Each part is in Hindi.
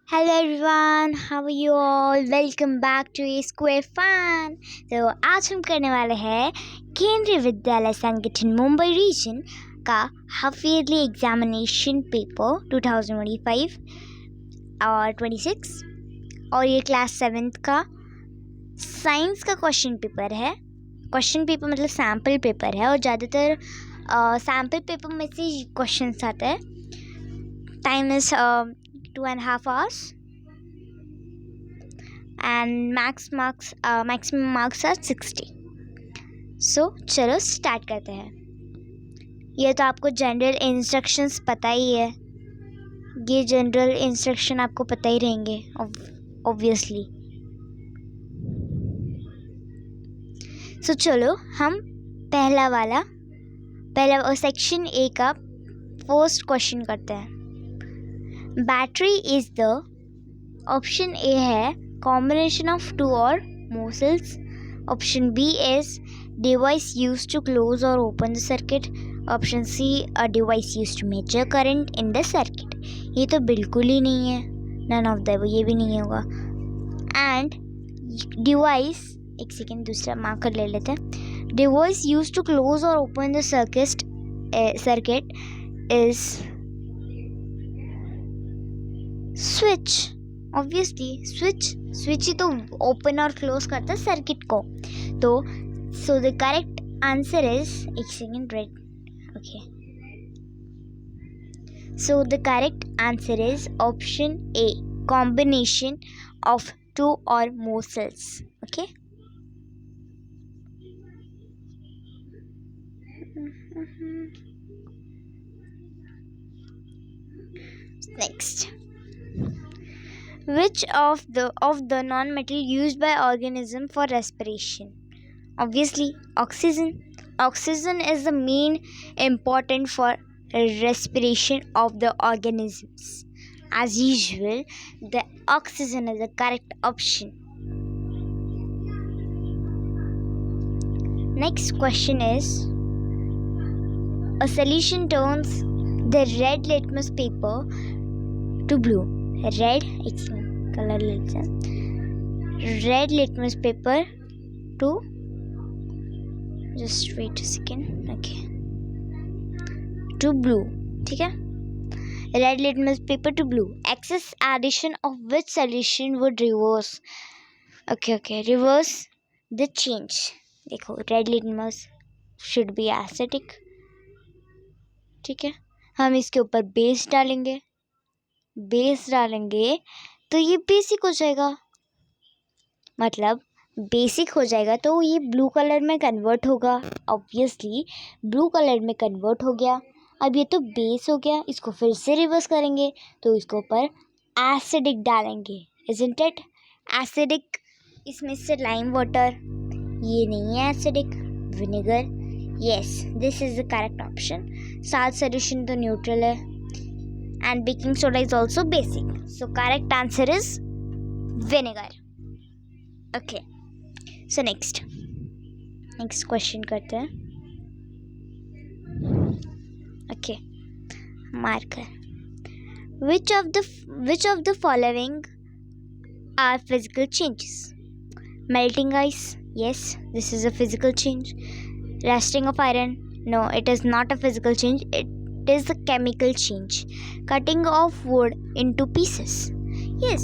Hello everyone, how are you all? Welcome back to A Square Fun. तो आज हम करने वाले हैं केंद्रीय विद्यालय संगठन मुंबई रीजन का हाफ ईयरली एग्जामिनेशन पेपर 2025 और 26 और ये क्लास 7th का साइंस का क्वेश्चन पेपर है। क्वेश्चन पेपर मतलब सैम्पल पेपर है और ज़्यादातर सैम्पल पेपर में से क्वेश्चंस आते हैं। Time is 2.5 hours and maximum marks are 60. So चलो स्टार्ट करते हैं। ये तो आपको जनरल इंस्ट्रक्शंस पता ही है, ये जनरल इंस्ट्रक्शन आपको पता ही रहेंगे ऑब्वियसली। सो चलो हम पहला सेक्शन ए का फर्स्ट क्वेश्चन करते हैं। Battery is the option A है कॉम्बिनेशन ऑफ टू और more cells. Option B is device use to close और open the circuit. Option C a device use to measure current in the circuit. ये तो बिल्कुल ही नहीं है, नन ऑफ द, ये भी नहीं होगा। एंड डिवाइस, एक सेकेंड दूसरा मार्कर ले लेते हैं। डिवाइस यूज टू क्लोज और open the circuit is switch. Obviously switch ही तो ओपन और क्लोज करता है सर्किट को। तो so the correct answer is, एक second red, okay, so the correct answer is option A combination of two और more cells. Okay, next, which of the non-metal used by organism for respiration? Obviously oxygen is the main important for respiration of the organisms. As usual, the oxygen is the correct option. Next question is, a solution turns the red litmus paper to blue. Red, it's color red litmus paper to, just wait a second, okay, to blue, ठीक है। red litmus paper to blue. Excess addition of which solution would reverse? Okay, reverse the change. देखो, red litmus should be acidic, ठीक है। हम इसके ऊपर बेस डालेंगे तो ये बेसिक हो जाएगा, मतलब बेसिक हो जाएगा तो ये ब्लू कलर में कन्वर्ट होगा। ऑब्वियसली ब्लू कलर में कन्वर्ट हो गया। अब ये तो बेस हो गया, इसको फिर से रिवर्स करेंगे तो इसके ऊपर एसिडिक डालेंगे, इजंट इट? एसिडिक, इसमें से लाइम वाटर, ये नहीं है acidic, vinegar. Yes, this is the correct option. Salt solution तो न्यूट्रल है and baking soda is also basic, so correct answer is vinegar. Okay, so next question करते हैं। Okay, marker, which of the following are physical changes? Melting ice, yes, this is a physical change. Rusting of iron, no, it is not a physical change, it is a chemical change. Cutting of wood into pieces, yes,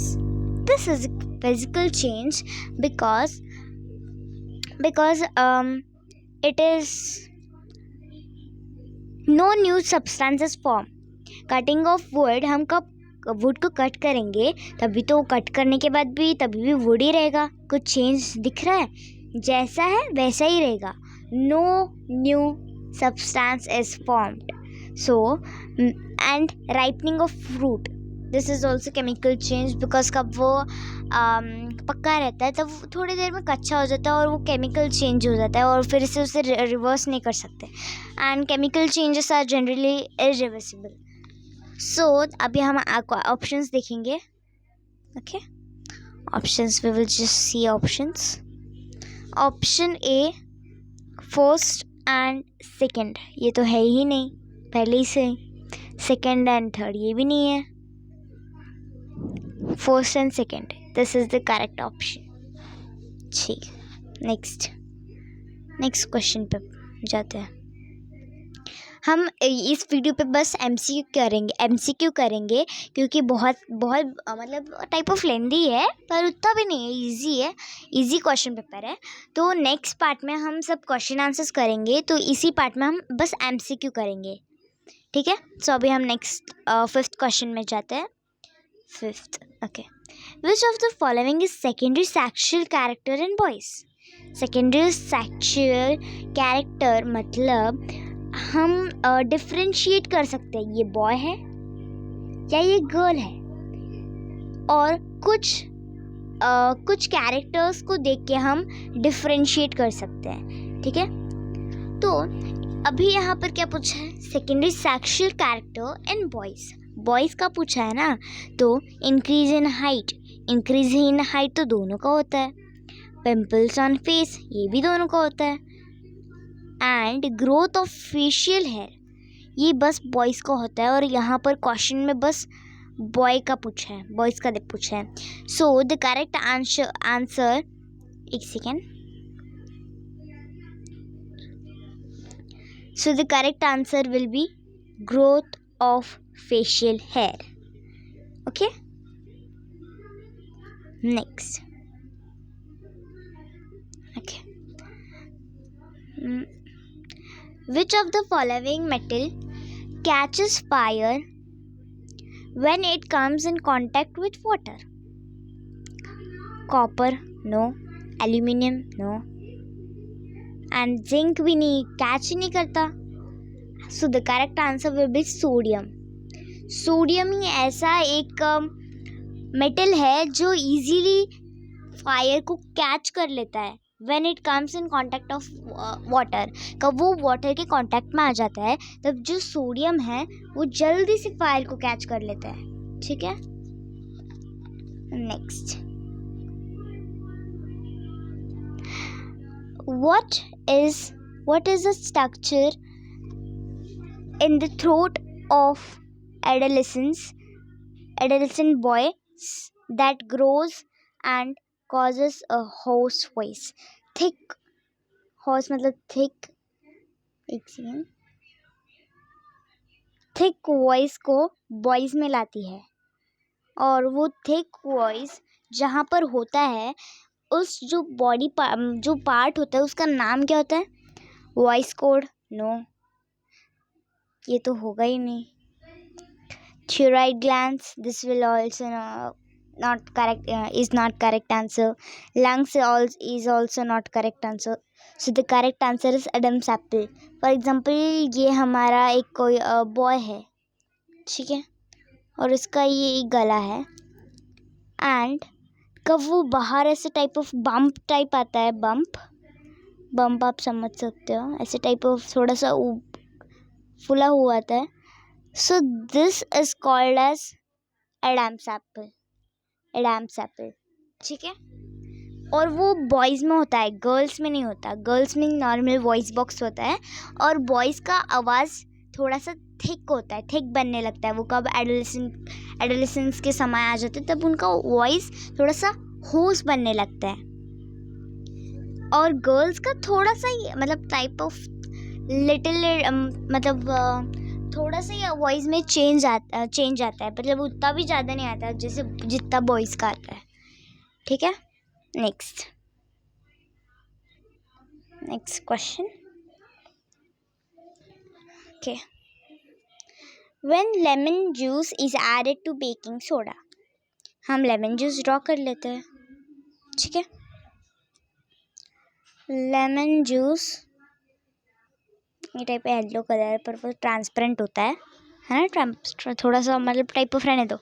this is a physical change because it is no new substances form. Cutting of wood, हम कब वुड को कट करेंगे तभी तो कट करने के बाद भी तभी भी वुड ही रहेगा, कुछ चेंज दिख रहा है? जैसा है वैसा ही रहेगा, no new substance is formed. So and ripening of fruit, this is also chemical change because कब वो पक्का रहता है तब थोड़ी देर में कच्चा हो जाता है और वो केमिकल चेंज हो जाता है और फिर से उसे रिवर्स नहीं कर सकते। And chemical changes are generally irreversible. So अभी हम आपको ऑप्शंस देखेंगे। Okay, options, we will just see options. Option A first and second, ये तो है ही नहीं पहले ही से। सेकंड एंड थर्ड, ये भी नहीं है। First and second, this is the correct option. ठीक, नेक्स्ट क्वेश्चन पे जाते हैं। हम इस वीडियो पे बस एमसीक्यू करेंगे क्योंकि बहुत मतलब टाइप ऑफ लेंदी है, पर उतना भी नहीं है, इजी है, इजी क्वेश्चन पेपर है। तो नेक्स्ट पार्ट में हम सब क्वेश्चन आंसर्स करेंगे, तो इसी पार्ट में हम बस एमसीक्यू करेंगे, ठीक है। सो अभी हम नेक्स्ट 5th क्वेश्चन में जाते हैं। 5th, okay. Which of the following is secondary sexual character in boys? Secondary sexual character मतलब हम डिफ्रेंशिएट कर सकते हैं, ये बॉय है या ये गर्ल है, और कुछ कैरेक्टर्स को देख के हम डिफ्रेंशिएट कर सकते हैं, ठीक है। तो अभी यहाँ पर क्या पूछा है? Secondary sexual character in boys का पूछा है ना, तो इंक्रीज इन हाइट तो दोनों का होता है, पिंपल्स ऑन फेस ये भी दोनों का होता है, and growth of facial hair ये बस बॉयज़ का होता है, और यहाँ पर क्वेश्चन में बस बॉयज़ का पूछा है। सो द करेक्ट आंसर, एक सेकेंड, so the correct answer will be growth of facial hair, okay. Next, okay. Which of the following metal catches fire when it comes in contact with water? Copper, no. Aluminium, no. And zinc भी नहीं, catch नहीं करता. So the correct answer will be sodium. Sodium ही ऐसा एक मेटल है जो इजीली फायर को कैच कर लेता है when it comes in contact of water। कब वो वाटर के कांटेक्ट में आ जाता है तब जो सोडियम है वो जल्दी से फायर को कैच कर लेता है, ठीक है। Next, what is the structure in the throat of adolescent boys that grows and causes a hoarse voice? thick hoarse मतलब thick, एक सेकेंड, थिक वॉइस को बॉयज में लाती है, और वो थिक वॉइस जहाँ पर होता है उस जो जो पार्ट होता है उसका नाम क्या होता है? वॉइस कॉर्ड, नो, ये तो होगा ही नहीं। thyroid glands, this will also not correct, is not correct answer. Lungs is also not correct answer. So the correct answer is Adam's apple. For example, ये हमारा एक कोई बॉय है, ठीक है, और इसका ये गला है, एंड कब वो बाहर ऐसे टाइप ऑफ बम्प टाइप आता है, बम्प आप समझ सकते हो, ऐसे टाइप ऑफ थोड़ा सा फुला हुआ आता है। So this is called as Adam's apple, ठीक है। और वो बॉयज़ में होता है, गर्ल्स में नहीं होता। गर्ल्स में नॉर्मल वॉइस बॉक्स होता है, और बॉयज़ का आवाज़ थोड़ा सा थिक होता है, थिक बनने लगता है। वो कब एडोलेसेंस के समय आ जाते तब उनका वॉइस थोड़ा सा होस बनने लगता है, और गर्ल्स का थोड़ा सा ही मतलब टाइप ऑफ लिटिल मतलब थोड़ा सा ही वॉइस में चेंज आता है, मतलब उतना भी ज़्यादा नहीं आता जैसे जितना बॉयज़ का आता है, ठीक है। Next question, okay. When lemon juice is added to baking soda, हम लेमन जूस ड्रॉ कर लेते हैं, ठीक है। लेमन जूस ये टाइप येलो कलर पर वो ट्रांसपेरेंट होता है ना, थोड़ा सा मतलब टाइप ऑफ रहने दो।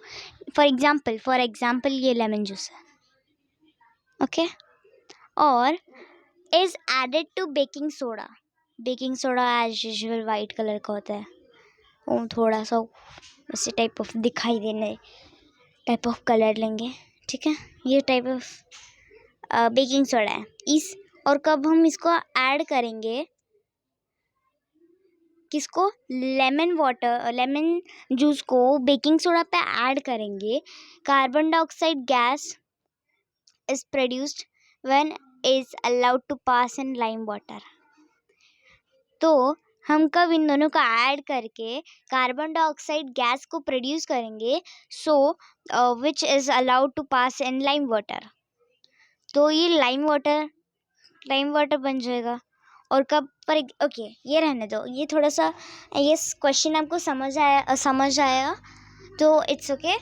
फॉर एग्जाम्पल ये लेमन जूस है, ओके, और is added to baking soda as usual white colour का होता है, वो थोड़ा सा ऐसे टाइप ऑफ दिखाई देने टाइप ऑफ कलर लेंगे, ठीक है। ये टाइप ऑफ बेकिंग सोडा है और कब हम इसको ऐड करेंगे किसको, लेमन जूस को बेकिंग सोडा पे ऐड करेंगे, carbon dioxide gas is produced when is allowed to pass in lime water. तो हम कब इन दोनों को ऐड करके कार्बन डाइऑक्साइड गैस को प्रोड्यूस करेंगे, so which is allowed to pass in lime water. तो ये लाइम वाटर बन जाएगा। और कब पर, ओके ये रहने दो, ये थोड़ा सा ये क्वेश्चन आपको समझ आया तो इट्स ओके,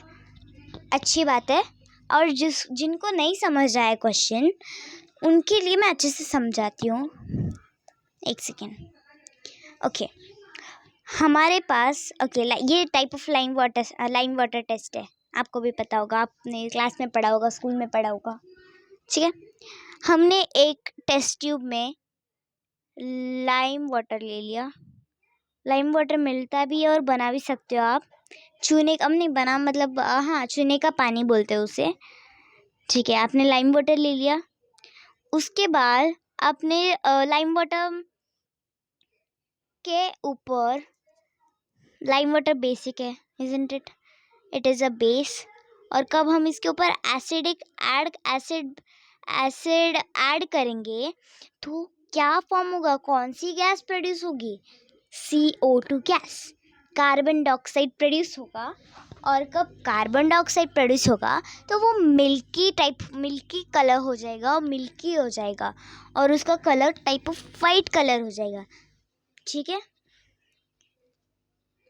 अच्छी बात है। और जिनको नहीं समझ आया क्वेश्चन, उनके लिए मैं अच्छे से समझाती हूँ। एक सेकेंड। ओके, हमारे पास ये type of lime water test है, आपको भी पता होगा, आपने क्लास में पढ़ा होगा, स्कूल में पढ़ा होगा, ठीक है। हमने एक टेस्ट ट्यूब में लाइम वाटर ले लिया। लाइम वाटर मिलता भी है और बना भी सकते हो आप, चूने का नहीं बना, मतलब हाँ चूने का पानी बोलते हैं उसे, ठीक है। आपने लाइम वाटर ले लिया, उसके बाद आपने लाइम वाटर के ऊपर, लाइम वाटर बेसिक है, isn't it, it is a base. और कब हम इसके ऊपर एसिड ऐड करेंगे तो क्या फॉर्म होगा, कौन सी गैस प्रोड्यूस होगी, CO2 gas, carbon dioxide produce होगा। और कब कार्बन डाइऑक्साइड प्रोड्यूस होगा तो वो मिल्की कलर हो जाएगा, और मिल्की हो जाएगा, और उसका colour type of white colour हो जाएगा, ठीक है।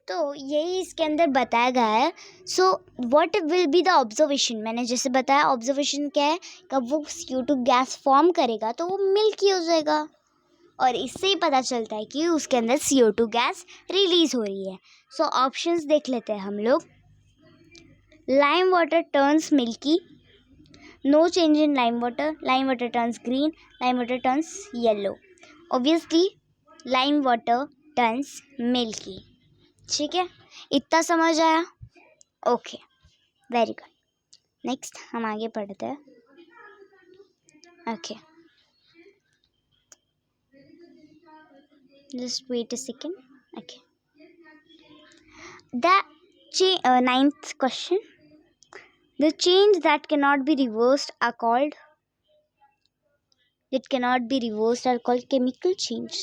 तो यही इसके अंदर बताया गया है। So what will be the observation, मैंने जैसे बताया ऑब्जर्वेशन क्या है, कब वो CO2 गैस फॉर्म करेगा तो वो मिल्की हो जाएगा, और इससे ही पता चलता है कि उसके अंदर CO2 गैस रिलीज हो रही है। सो ऑप्शंस देख लेते हैं हम लोग। Lime water turns milky, no change in lime water turns green, lime water turns yellow. Obviously lime water turns milky, ठीक है। इतना समझ आया, ओके वेरी गुड। नेक्स्ट हम आगे पढ़ते हैं। Okay just wait a second. Okay, the 9th question, the change that cannot be reversed are called chemical change.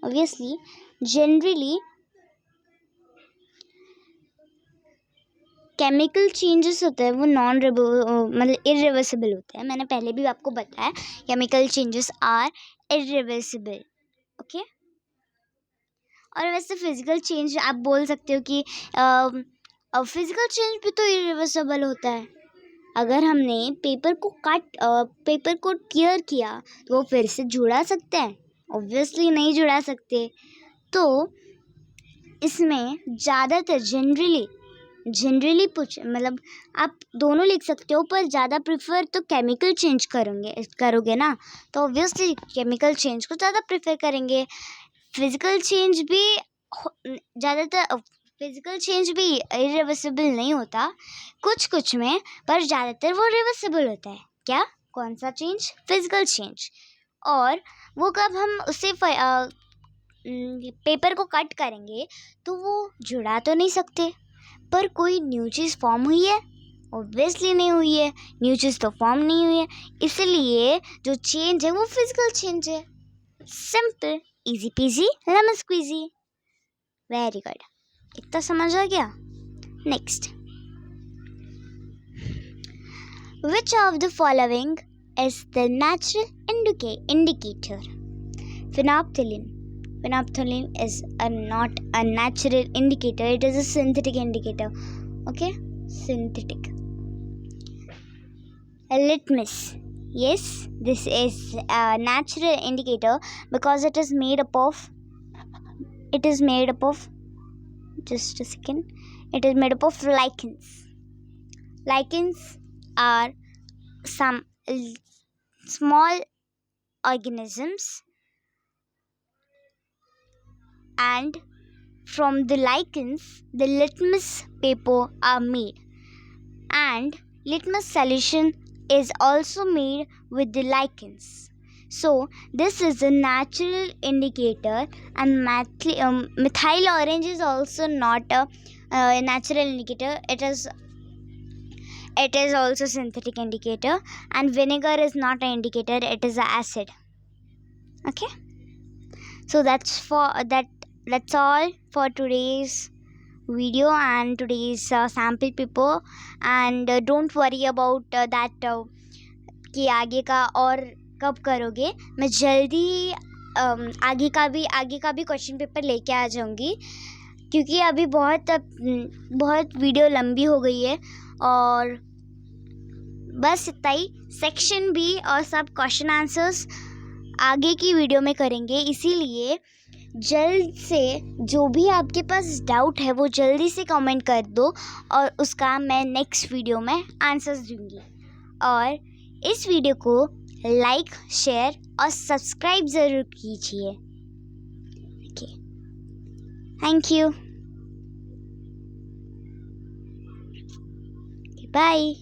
Obviously generally chemical changes होते हैं वो मतलब इरिवर्सिबल होते हैं। मैंने पहले भी आपको बताया chemical changes are irreversible, okay. और वैसे फिजिकल चेंज आप बोल सकते हो कि फिजिकल चेंज भी तो इरिवर्सिबल होता है। अगर हमने पेपर को टियर किया तो वो फिर से जुड़ा सकते हैं? ऑब्वियसली नहीं जुड़ा सकते। तो इसमें ज़्यादातर जनरली मतलब आप दोनों लिख सकते हो, पर ज़्यादा प्रेफर तो केमिकल चेंज करोगे ना, तो ऑब्वियसली केमिकल चेंज को ज़्यादा प्रेफर करेंगे। फिजिकल चेंज भी इरिवर्सिबल नहीं होता, कुछ में, पर ज़्यादातर वो रिवर्सिबल होता है। क्या, कौन सा चेंज? Physical change. और वो कब हम उससे पेपर को कट करेंगे तो वो जुड़ा तो नहीं सकते, पर कोई न्यू चीज़ फॉर्म हुई है? ऑब्वियसली नहीं हुई है, न्यू चीज़ तो फॉर्म नहीं हुई है, इसलिए जो चेंज है वो फिजिकल चेंज है। Simple, easy peasy lemon squeezy. Very good, इतना समझ आ गया। Next, which of the following is the natural indicator? Phenolphthalein is not a natural indicator, it is a synthetic indicator, okay, synthetic. Litmus, yes, this is a natural indicator because it is made up of just a second, it is made up of lichens. Lichens are some small organisms, and from the lichens the litmus paper are made, and litmus solution is also made with the lichens. So this is a natural indicator, and methyl orange is also not a natural indicator. It is also synthetic indicator, and vinegar is not an indicator, it is an acid. Okay, so that's all for today's video and today's sample paper. And don't worry about that कि आगे का और कब करोगे. मैं जल्दी आगे का भी क्वेश्चन पेपर लेके आ जाऊंगी, क्योंकि अभी बहुत वीडियो लंबी हो गई है. और बस इतना ही. सेक्शन बी और सब क्वेश्चन आंसर्स आगे की वीडियो में करेंगे, इसीलिए जल्द से जो भी आपके पास डाउट है वो जल्दी से कमेंट कर दो, और उसका मैं नेक्स्ट वीडियो में आंसर्स दूंगी. और इस वीडियो को लाइक, शेयर और सब्सक्राइब ज़रूर कीजिए. Okay, thank you, bye.